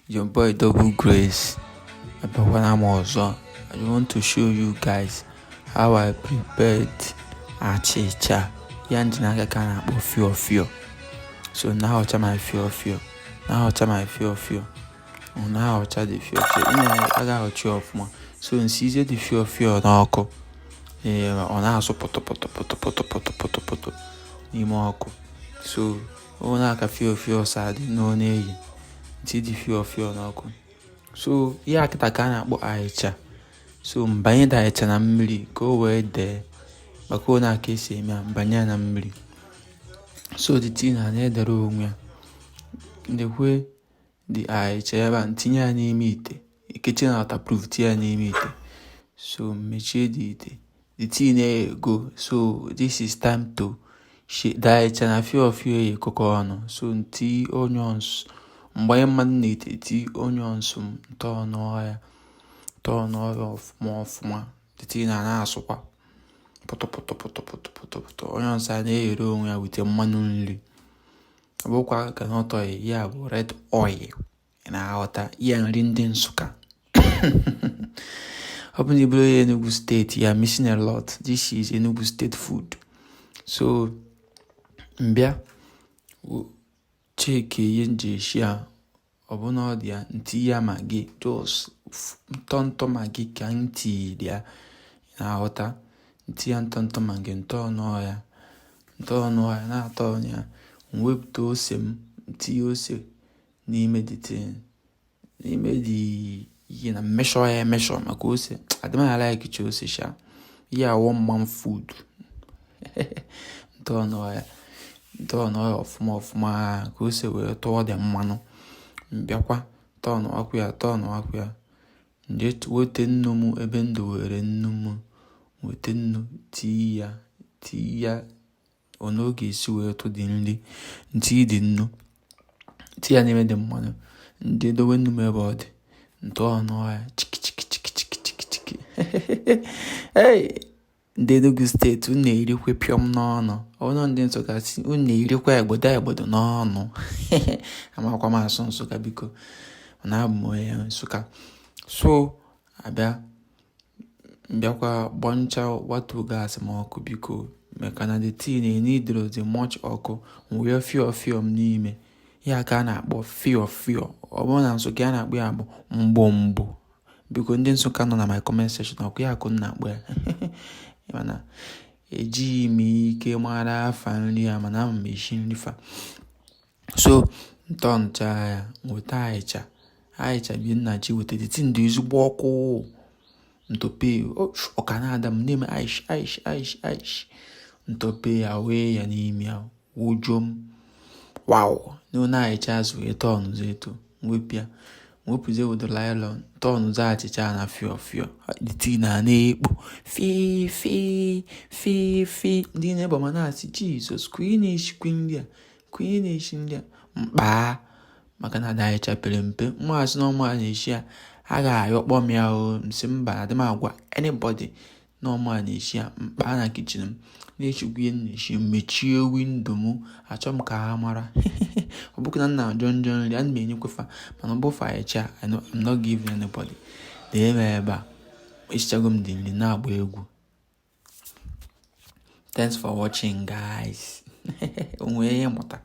Your boy Double Grace. I want to show you guys how I prepared achicha. Yanji na aka na akpọ fio. So now I my fio. Now the fio. Aga ọchị ọfụma. So nsizie the fio n'ọkụ. Ọ na-asụ pọtọ n'ime ọkụ. So ọ na-aka fio sadị n'one eyi. Nti the fio n'ọkụ. So ihe akịta ka a na-akpọ aịcha. So mbanye da aịcha na mmiri ka o wee dee maka ọ na-aka esi eme ya mbanye na mmiri. So the tea na-edere onwe ya. Ndekwe the aịcha ebe a ntinye ya n'ime ite. Ikechi na waterproof tie ya n'ime ite. So mechie the ite. The tea na-ego. So this is time to shake the aịcha na fio ekoko ọnụ. So nti onions mgbanye mmanụ na-ete eti onions ntọọnụ ọfụma eti na-asụkwa pọtọ onions a na-eghere onwe ya wite mmanụ nri ọ bụkwa ka n'ọtọ ya bụ red oil na-aghọta ya nri ndị Nsụka. Ọ bụ na iburu ya Enugu steeti ya missing a lot. This is Enugu state food. So mbịa cheke ihe nji eshi a ọ bụ na ọ dị ya nti ya magi just ntọ magi ka nti ya na-aghọta nti ya ntọ magi ntọọnụ ya na-atọ ya mwepụta ose m nti ose n'ime dị ihe na mmeshọ maka ose adịmanya like chi ose sha ihe awọ mman food ntọọnụ ya ọfụma ka ose wee tụọ dị mmanụ. Mbịakwa tọọnụ akwụ ya nje wete nnu m ebe ndụ were nnu m wete nnu tii ya onoge esi wee tụ dị nri nti dị nnu tii ya n'ime dị mmanụ nje dowe nnu m ebe ọ dị ntọọnụ ya chiki hey ndị Enugu steeti unu na-erikwe pịọm n'ọnụ ọnụ ndị Nsụka si unu na-erikwa egbodo n'ọnụ amakwa m asụ Nsụka biko na abụ m onye Nsụka. So mbịakwa gbọncha watu gas ma ọkụ biko maka na the tea na-enidro the much ọkụ wee fio m n'ime ya ka a na-akpọ fio. Ọ bụrụ na Nsụka a na-akpọ ya bụ mgbomgbo biko ndị Nsụka nọ na my comment section ọkụ ya akụ na-akpọ ya mana ejighị m ike mara afa nri ya mana ama m eshi nri fa. So ntọncha ya nweta aịcha bi nna ji weta dịtị ndị ezigbo ọkụ ntope ọka na-ada m na-eme aish ntope ya wee ya n'ime ya wujo m wow na aịcha azụ wee tọọnụ eto mwepụzie with the nylon tọọnụ za achịcha na fio dịtị na-ekpo fi ndị na-ebe ma na-asị Jesus kwee na-eshi nri a mkpaa maka na aịcha pere mpe mmasị na ọma na-eshi ya a ga-ayọkpọ m ya o msị mba adị m agwa anybody na ọma na-eshi ya mkpaa na kichin m na-echikwa ihe na-eshi mechie windo m achọ m ka ha mara ọ bụkwa na nna njọ nri a na m enyekwefa mana ọ bụfa aịcha I'm not giving anybody na-eme ebe a esichago m dị nri na-agba egwu. Thanks for watching guys. Onwe ihe mụta